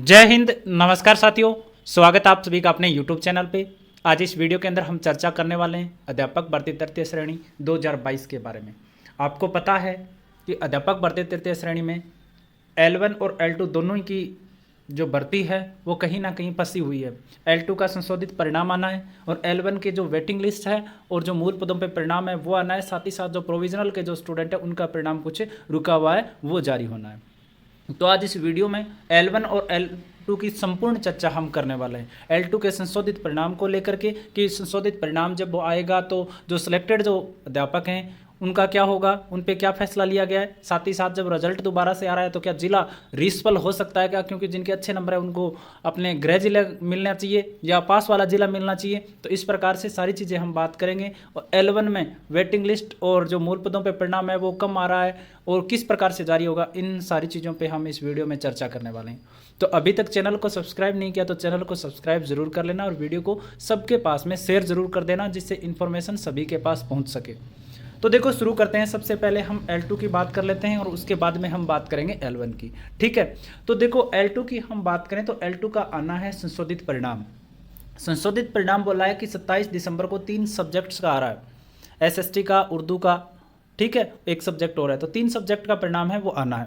जय हिंद। नमस्कार साथियों, स्वागत है आप सभी का अपने YouTube चैनल पे। आज इस वीडियो के अंदर हम चर्चा करने वाले हैं अध्यापक भर्ती तृतीय श्रेणी 2022 के बारे में। आपको पता है कि अध्यापक भर्ती तृतीय श्रेणी में L1 और L2 दोनों की जो भर्ती है वो कहीं ना कहीं फंसी हुई है। L2 का संशोधित परिणाम आना है और L1 के जो वेटिंग लिस्ट है और जो मूल पदों पे परिणाम है वो आना है। साथ ही साथ जो प्रोविजनल के जो स्टूडेंट है उनका परिणाम कुछ रुका हुआ है, वो जारी होना है। तो आज इस वीडियो में L1 और L2 की संपूर्ण चर्चा हम करने वाले हैं। L2 के संशोधित परिणाम को लेकर के कि संशोधित परिणाम जब वो आएगा तो जो सिलेक्टेड जो अध्यापक हैं उनका क्या होगा, उन पे क्या फैसला लिया गया है। साथ ही साथ जब रिजल्ट दोबारा से आ रहा है तो क्या जिला रिस्पल हो सकता है क्या, क्योंकि जिनके अच्छे नंबर है उनको अपने गृह जिला मिलना चाहिए या पास वाला जिला मिलना चाहिए। तो इस प्रकार से सारी चीज़ें हम बात करेंगे। और L1 में वेटिंग लिस्ट और जो मूल पदों पे परिणाम है वो कम आ रहा है और किस प्रकार से जारी होगा, इन सारी चीज़ों पे हम इस वीडियो में चर्चा करने वाले हैं। तो अभी तक चैनल को सब्सक्राइब नहीं किया तो चैनल को सब्सक्राइब जरूर कर लेना और वीडियो को सबके पास में शेयर जरूर कर देना, जिससे इन्फॉर्मेशन सभी के पास पहुंच सके। तो देखो शुरू करते हैं। सबसे पहले हम L2 की बात कर लेते हैं और उसके बाद में हम बात करेंगे L1 की। ठीक है, तो देखो L2 की हम बात करें तो L2 का आना है संशोधित परिणाम। संशोधित परिणाम बोला है कि 27 दिसंबर को 3 सब्जेक्ट्स का आ रहा है, SST का, उर्दू का, ठीक है, एक सब्जेक्ट हो रहा है, तो 3 सब्जेक्ट का परिणाम है वो आना है।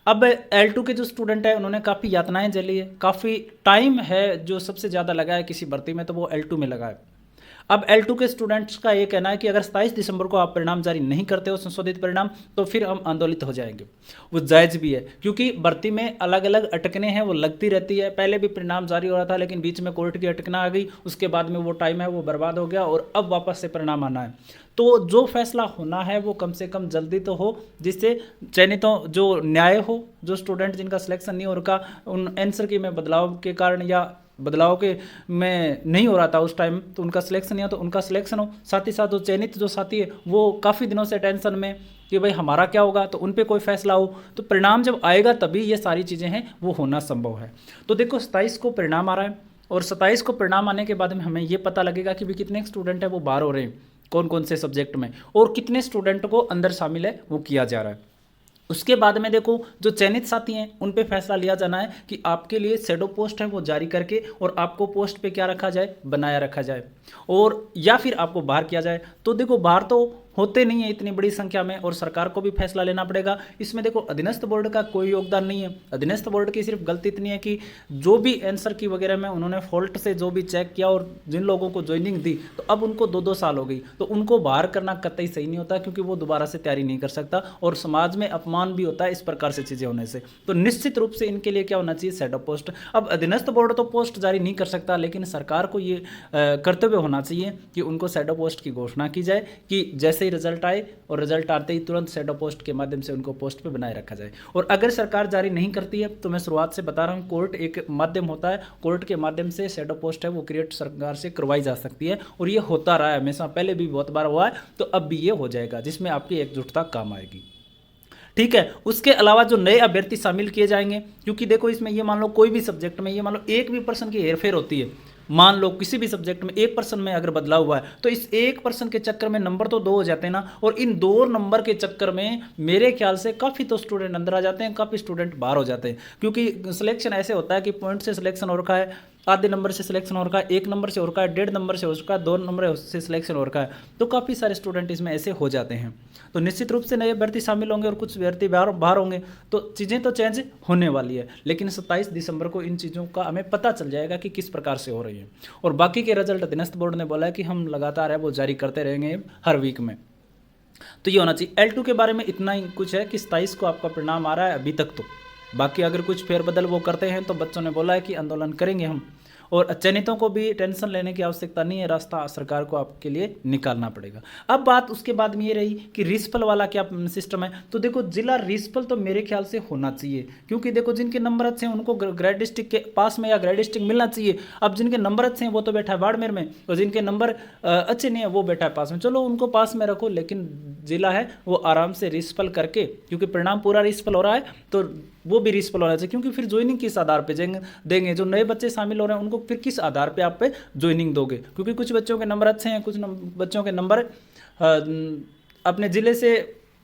अब L2 के जो स्टूडेंट है उन्होंने काफ़ी यातनाएं झेली है, काफ़ी टाइम है जो सबसे ज़्यादा लगा है किसी भर्ती में तो वो L2 में लगा है। अब L2 के स्टूडेंट्स का ये कहना है कि अगर 27 दिसंबर को आप परिणाम जारी नहीं करते हो संशोधित परिणाम तो फिर हम आंदोलित हो जाएंगे। वो जायज़ भी है क्योंकि भर्ती में अलग अलग अटकने हैं वो लगती रहती है। पहले भी परिणाम जारी हो रहा था लेकिन बीच में कोर्ट की अटकना आ गई, उसके बाद में वो टाइम है वो बर्बाद हो गया और अब वापस से परिणाम आना है। तो जो फैसला होना है वो कम से कम जल्दी तो हो, जिससे चयनितों जो न्याय हो, जो स्टूडेंट जिनका सिलेक्शन नहीं हो रखा उन आंसर की में बदलाव के कारण या बदलाव के में नहीं हो रहा था उस टाइम, तो उनका सिलेक्शन नहीं हो तो उनका सिलेक्शन हो। साथ ही साथ जो चयनित जो साथी है वो काफ़ी दिनों से टेंशन में कि भाई हमारा क्या होगा, तो उन पे कोई फैसला हो। तो परिणाम जब आएगा तभी ये सारी चीज़ें हैं वो होना संभव है। तो देखो 27 को परिणाम आ रहा है और 27 को परिणाम आने के बाद में हमें ये पता लगेगा कि भी कितने स्टूडेंट है वो बाहर हो रहे हैं, कौन कौन से सब्जेक्ट में, और कितने स्टूडेंट को अंदर शामिल है वो किया जा रहा है। उसके बाद में देखो जो चयनित साथी हैं उन पे फैसला लिया जाना है कि आपके लिए शैडो पोस्ट है वो जारी करके और आपको पोस्ट पे क्या रखा जाए, बनाया रखा जाए, और या फिर आपको बाहर किया जाए। तो देखो बाहर तो होते नहीं है इतनी बड़ी संख्या में और सरकार को भी फैसला लेना पड़ेगा। इसमें देखो अधीनस्थ बोर्ड का कोई योगदान नहीं है। अधीनस्थ बोर्ड की सिर्फ गलती इतनी है कि जो भी आंसर की वगैरह में उन्होंने फॉल्ट से जो भी चेक किया और जिन लोगों को ज्वाइनिंग दी तो अब उनको 2-2 साल हो गई, तो उनको बाहर करना कतई सही नहीं होता क्योंकि वो दोबारा से तैयारी नहीं कर सकता और समाज में अपमान भी होता है इस प्रकार से चीज़ें होने से। तो निश्चित रूप से इनके लिए क्या होना चाहिए, शैडो पोस्ट। अब अधीनस्थ बोर्ड तो पोस्ट जारी नहीं कर सकता लेकिन सरकार को ये कर्तव्य होना चाहिए कि उनको शैडो पोस्ट की घोषणा की जाए कि जैसे ही रिजल्ट आए और रिजल्ट आते ही तुरंत शैडो पोस्ट के माध्यम से उनको पोस्ट पे बनाए रखा जाए। और अगर सरकार जारी नहीं करती है तो मैं शुरुआत से बता रहा हूँ, कोर्ट एक माध्यम होता है, कोर्ट के माध्यम से शैडो पोस्ट है वो क्रिएट सरकार से करवाई जा सकती है और ये होता रहा है हमेशा, पहले भी बहुत बार हुआ है, तो अब भी ये हो जाएगा जिसमें आपकी एकजुटता काम आएगी। ठीक है, उसके अलावा जो नए अभ्यर्थी शामिल किए जाएंगे, क्योंकि देखो इसमें ये मान लो कोई भी सब्जेक्ट में ये मान लो 1% की हेरफेर होती है, मान लो किसी भी सब्जेक्ट में 1% में अगर बदलाव हुआ है तो इस 1% के चक्कर में नंबर तो 2 हो जाते हैं ना, और इन 2 नंबर के चक्कर में मेरे ख्याल से काफ़ी तो स्टूडेंट अंदर आ जाते हैं, काफ़ी स्टूडेंट बाहर हो जाते हैं। क्योंकि सिलेक्शन ऐसे होता है कि पॉइंट से सिलेक्शन हो रखा है, आधे नंबर से सिलेक्शन हो रखा है, 1 नंबर से हो रखा है, 1.5 नंबर से हो रखा है, 2 नंबर से सिलेक्शन हो रखा है, तो काफ़ी सारे स्टूडेंट इसमें ऐसे हो जाते हैं। तो निश्चित रूप से नए अभ्यर्थी शामिल होंगे और कुछ अभ्यर्थी बाहर होंगे, तो चीज़ें तो चेंज होने वाली है। लेकिन 27 दिसंबर को इन चीज़ों का हमें पता चल जाएगा कि किस प्रकार से हो रही है। और बाकी के रिजल्ट अधीनस्थ बोर्ड ने बोला है कि हम लगातार है वो जारी करते रहेंगे हर वीक में। तो ये होना चाहिए। L2 के बारे में इतना ही कुछ है कि 27 को आपका परिणाम आ रहा है अभी तक। तो बाकी अगर कुछ फेरबदल वो करते हैं तो बच्चों ने बोला है कि आंदोलन करेंगे हम, और चयनितों को भी टेंशन लेने की आवश्यकता नहीं है, रास्ता सरकार को आपके लिए निकालना पड़ेगा। अब बात उसके बाद में ये रही कि रिस्पल वाला क्या सिस्टम है। तो देखो जिला रिस्पल तो मेरे ख्याल से होना चाहिए, क्योंकि देखो जिनके नंबर अच्छे हैं उनको ग्रेड डिस्ट्रिक्ट के पास में या ग्रेड डिस्ट्रिक्ट मिलना चाहिए। अब जिनके नंबर अच्छे हैं वो तो बैठा है बाड़मेर में, और जिनके नंबर अच्छे नहीं है वो बैठा है पास में, चलो उनको पास में रखो, लेकिन जिला है वो आराम से रिस्पल करके, क्योंकि परिणाम पूरा रिस्पल हो रहा है तो वो भी रिस्पल होना चाहिए। क्योंकि फिर ज्वाइनिंग किस आधार पे देंगे, जो नए बच्चे शामिल हो रहे हैं उनको फिर किस आधार पे आप पे ज्वाइनिंग दोगे, क्योंकि कुछ बच्चों के नंबर अच्छे हैं, कुछ बच्चों के नंबर अपने ज़िले से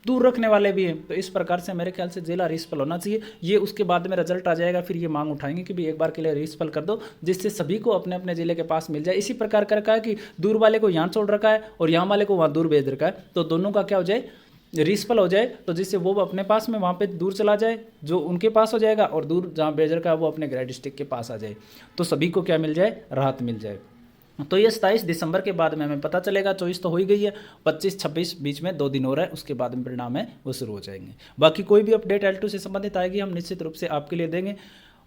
दूर रखने वाले भी हैं। तो इस प्रकार से मेरे ख्याल से जिला रीसफल होना चाहिए। ये उसके बाद में रिजल्ट आ जाएगा, फिर ये मांग उठाएंगे कि भी एक बार के लिए रीसफल कर दो, जिससे सभी को अपने अपने जिले के पास मिल जाए। इसी प्रकार कर रखा है कि दूर वाले को यहाँ छोड़ रखा है और यहाँ वाले को वहाँ दूर भेज रखा है, तो दोनों का क्या हो जाए, रीसफल हो जाए, तो जिससे वो अपने पास में वहाँ पे दूर चला जाए, जो उनके पास हो जाएगा, और दूर जहाँ भेज रखा है वो अपने गृह डिस्ट्रिक्ट के पास आ जाए, तो सभी को क्या मिल जाए, राहत मिल जाए। तो ये 27 दिसंबर के बाद में हमें पता चलेगा। 24 तो हो ही गई है, 25 26 बीच में 2 दिन हो रहा है, उसके बाद में परिणाम है वो शुरू हो जाएंगे। बाकी कोई भी अपडेट L2 से संबंधित आएगी हम निश्चित रूप से आपके लिए देंगे।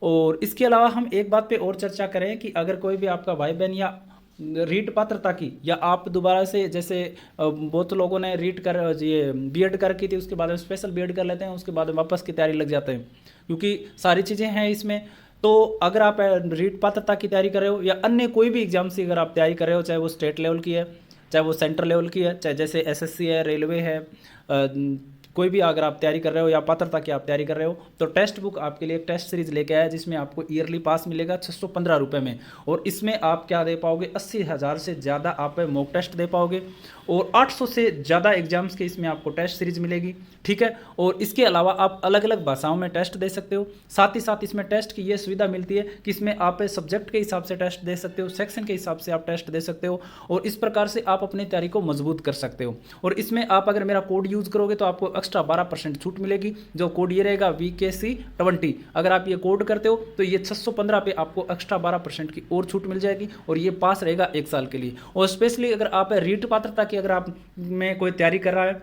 और इसके अलावा हम एक बात पे और चर्चा करें कि अगर कोई भी आपका भाई बहन या रीट पात्रता की, या आप दोबारा से, जैसे बहुत लोगों ने रीट कर ये बीएड कर की थी, उसके बाद में स्पेशल बीएड कर लेते हैं, उसके बाद में वापस की तैयारी लग जाते हैं, क्योंकि सारी चीज़ें हैं इसमें। तो अगर आप रीट पात्रता की तैयारी कर रहे हो या अन्य कोई भी एग्जाम से अगर आप तैयारी कर रहे हो, चाहे वो स्टेट लेवल की है, चाहे वो सेंट्रल लेवल की है, चाहे जैसे एसएससी है, रेलवे है, कोई भी अगर आप तैयारी कर रहे हो या पात्रता की आप तैयारी कर रहे हो, तो टेक्स्ट बुक आपके लिए एक टेस्ट सीरीज लेके आया, जिसमें आपको ईयरली पास मिलेगा 615 रुपये में। और इसमें आप क्या दे पाओगे, 80,000 से ज़्यादा आप मॉक टेस्ट दे पाओगे, और 800 से ज़्यादा एग्जाम्स के इसमें आपको टेस्ट सीरीज मिलेगी, ठीक है। और इसके अलावा आप अलग अलग भाषाओं में टेस्ट दे सकते हो। साथ ही साथ इसमें टेस्ट की ये सुविधा मिलती है कि इसमें आप सब्जेक्ट के हिसाब से टेस्ट दे सकते हो, सेक्शन के हिसाब से आप टेस्ट दे सकते हो, और इस प्रकार से आप अपनी तैयारी को मजबूत कर सकते हो। और इसमें आप अगर मेरा कोड यूज़ करोगे तो आपको एक्स्ट्रा 12% छूट मिलेगी, जो कोड ये रहेगा VKC20। अगर आप ये कोड करते हो तो ये 615 पे आपको एक्स्ट्रा 12% की और छूट मिल जाएगी, और ये पास रहेगा 1 साल के लिए। और स्पेशली अगर आप रीट पात्रता की अगर आप में कोई तैयारी कर रहा है,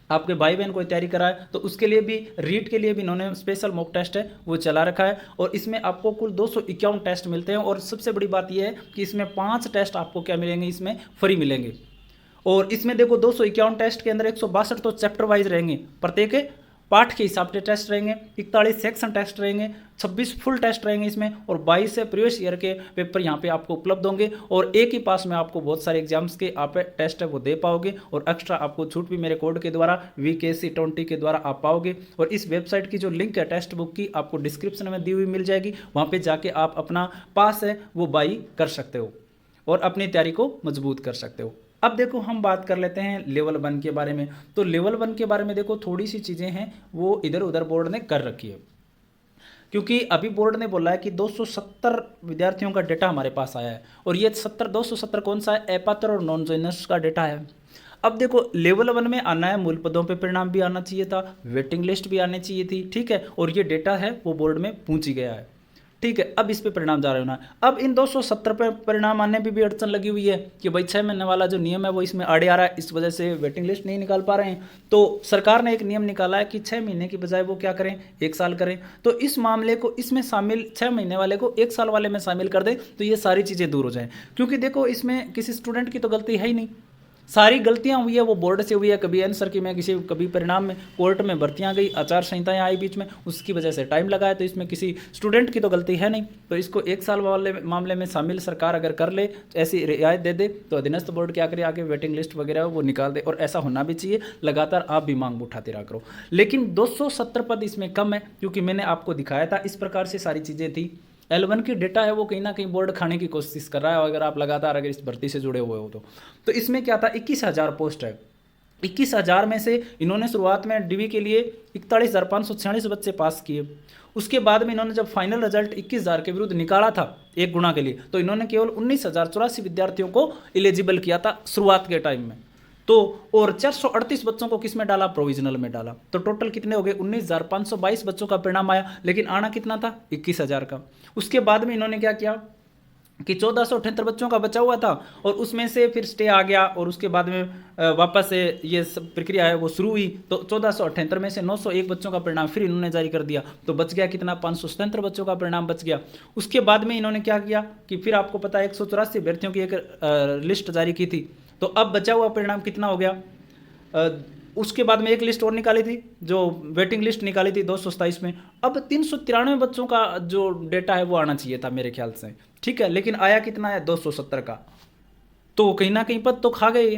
आपके भाई बहन कोई तैयारी कर रहा है, तो उसके लिए भी रीट के लिए भी इन्होंने स्पेशल मॉक टेस्ट है वो चला रखा है। और इसमें आपको कुल 251 टेस्ट मिलते हैं, और सबसे बड़ी बात यह है कि इसमें 5 टेस्ट आपको क्या मिलेंगे, इसमें फ्री मिलेंगे। और इसमें देखो 251 टेस्ट के अंदर 162 तो चैप्टर वाइज रहेंगे, प्रत्येक पाठ के हिसाब से टेस्ट रहेंगे, 41 सेक्शन टेस्ट रहेंगे, 26 फुल टेस्ट रहेंगे इसमें, और 22 से प्रीवियस ईयर के पेपर यहाँ पे आपको उपलब्ध होंगे। और एक ही पास में आपको बहुत सारे एग्जाम्स के आप टेस्ट है वो दे पाओगे, और एक्स्ट्रा आपको छूट भी मेरे कोड के द्वारा VKC20 के द्वारा आप पाओगे। और इस वेबसाइट की जो लिंक है टेक्स्ट बुक की, आपको डिस्क्रिप्शन में दी हुई मिल जाएगी, वहाँ पर जाके आप अपना पास है वो बाई कर सकते हो और अपनी तैयारी को मजबूत कर सकते हो। अब देखो हम बात कर लेते हैं लेवल 1 के बारे में। तो लेवल 1 के बारे में देखो थोड़ी सी चीज़ें हैं वो इधर उधर बोर्ड ने कर रखी है, क्योंकि अभी बोर्ड ने बोला है कि 270 विद्यार्थियों का डेटा हमारे पास आया है, और ये 270 कौन सा है, अपात्र और नॉन जॉइनर्स का डेटा है। अब देखो लेवल 1 में आना है, मूल पदों पे परिणाम भी आना चाहिए था, वेटिंग लिस्ट भी आनी चाहिए थी, ठीक है। और ये डेटा है वो बोर्ड में पहुंच ही गया है, ठीक है। अब इस पे परिणाम जा रहे होना। अब इन 270 पे परिणाम आने भी अड़चन लगी हुई है कि भाई 6 महीने वाला जो नियम है वो इसमें आड़े आ रहा है, इस वजह से वेटिंग लिस्ट नहीं निकाल पा रहे हैं। तो सरकार ने एक नियम निकाला है कि 6 महीने की बजाय वो क्या करें, 1 साल करें। तो इस मामले को इसमें शामिल, 6 महीने वाले को 1 साल वाले में शामिल कर दें, तो ये सारी चीज़ें दूर हो जाएं। क्योंकि देखो इसमें किसी स्टूडेंट की तो गलती है ही नहीं, सारी गलतियां हुई है वो बोर्ड से हुई है। कभी आंसर की में किसी, कभी परिणाम में कोर्ट में भर्तियां गई, आचार संहिताएं आई बीच में, उसकी वजह से टाइम लगा है। तो इसमें किसी स्टूडेंट की तो गलती है नहीं। तो इसको 1 साल वाले मामले में शामिल सरकार अगर कर ले, ऐसी रियायत दे दे, तो अधीनस्थ बोर्ड क्या करे, आगे वेटिंग लिस्ट वगैरह वो निकाल दे। और ऐसा होना भी चाहिए, लगातार आप भी मांग उठाते रहा करो। लेकिन 270 पद इसमें कम है, क्योंकि मैंने आपको दिखाया था इस प्रकार से सारी चीज़ें थी। L1 की डेटा है वो कहीं ना कहीं बोर्ड खाने की कोशिश कर रहा है, अगर आप लगातार अगर इस भर्ती से जुड़े हुए हो तो इसमें क्या था, 21,000 पोस्ट है। 21,000 में से इन्होंने शुरुआत में डीवी के लिए 41,546 बच्चे पास किए। उसके बाद में इन्होंने जब फाइनल रिजल्ट 21,000 के विरुद्ध निकाला था 1 गुना के लिए, तो इन्होंने केवल 19,084 विद्यार्थियों को एलिजिबल किया था शुरुआत के टाइम में। तो और 438 बच्चों को किस में डाला, प्रोविजनल में डाला। तो टोटल कितने हो गए, 19,522 बच्चों का परिणाम आया, लेकिन आना कितना था, 21,000 का। उसके बाद में इन्होंने क्या किया कि 1478 बच्चों का बचा हुआ था, और उसमें से फिर स्टे आ गया, और उसके बाद में वापस से ये प्रक्रिया है वो शुरू हुई। तो 1478 में से 901 बच्चों का परिणाम फिर इन्होंने जारी कर दिया, तो बच गया कितना, 577 बच्चों का परिणाम बच गया। उसके बाद में इन्होंने क्या किया कि फिर आपको पता है 184 अभ्यर्थियों की एक लिस्ट जारी की थी। तो अब बचा हुआ परिणाम कितना हो गया, उसके बाद में एक लिस्ट और निकाली थी, जो वेटिंग लिस्ट निकाली थी 227 में। अब 393 बच्चों का जो डेटा है वो आना चाहिए था मेरे ख्याल से, ठीक है। लेकिन आया कितना है, 270 का। तो कहीं ना कहीं पद तो खा गए,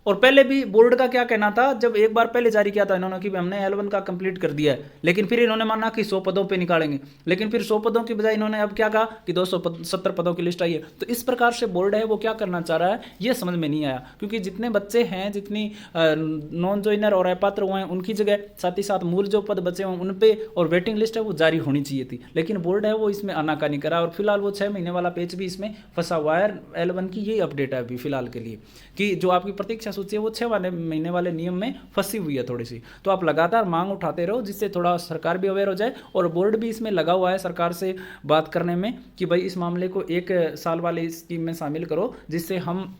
और पहले भी बोर्ड का क्या कहना था, जब एक बार पहले जारी किया था इन्होंने कि हमने L1 का कंप्लीट कर दिया है, लेकिन फिर इन्होंने माना कि 100 पदों पे निकालेंगे, लेकिन फिर 100 पदों की बजाय इन्होंने अब क्या कहा कि 270 पदों की लिस्ट आई है। तो इस प्रकार से बोर्ड है वो क्या करना चाह रहा है, ये समझ में नहीं आया, क्योंकि जितने बच्चे हैं, जितनी नॉन ज्वाइनर और अपात्र हुए हैं उनकी जगह, साथ ही साथ मूल जो पद बचे हुए उन पे और वेटिंग लिस्ट है वो जारी होनी चाहिए थी, लेकिन बोर्ड है वो इसमें आनाकानी करा। और फिलहाल वो 6 महीने वाला पेज भी इसमें फंसा हुआ है। L1 की यही अपडेट है अभी फिलहाल के लिए, कि जो आपकी प्रतीक्षा सूची है वो 6 महीने वाले नियम में फंसी हुई है थोड़ी सी। तो आप लगातार मांग उठाते रहो, जिससे थोड़ा सरकार भी अवेयर हो जाए और बोर्ड भी इसमें लगा हुआ है सरकार से बात करने में कि भाई इस मामले को 1 साल वाली स्कीम में शामिल करो, जिससे हम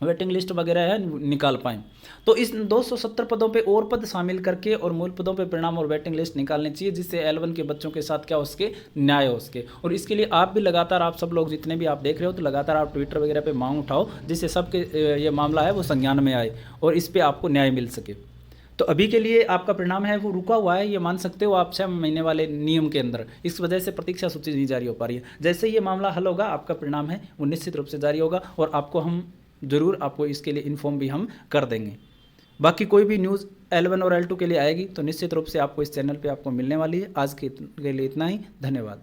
वेटिंग लिस्ट वगैरह है निकाल पाएँ। तो इस 270 पदों पे और पद शामिल करके और मूल पदों पे परिणाम और वेटिंग लिस्ट निकालनी चाहिए, जिससे L1 के बच्चों के साथ क्या हो सके, न्याय हो सके। और इसके लिए आप भी लगातार, आप सब लोग जितने भी आप देख रहे हो, तो लगातार आप ट्विटर वगैरह पे मांग उठाओ, जिससे सबके ये मामला है वो संज्ञान में आए और इस पर आपको न्याय मिल सके। तो अभी के लिए आपका परिणाम है वो रुका हुआ है, ये मान सकते हो आप 6 महीने वाले नियम के अंदर, इस वजह से प्रतीक्षा सूची नहीं जारी हो पा रही है। जैसे ये मामला हल होगा, आपका परिणाम है वो निश्चित रूप से जारी होगा और आपको हम ज़रूर आपको इसके लिए इन्फॉर्म भी हम कर देंगे। बाकी कोई भी न्यूज़ L1 और L2 के लिए आएगी तो निश्चित रूप से आपको इस चैनल पे आपको मिलने वाली है। आज के लिए इतना ही, धन्यवाद।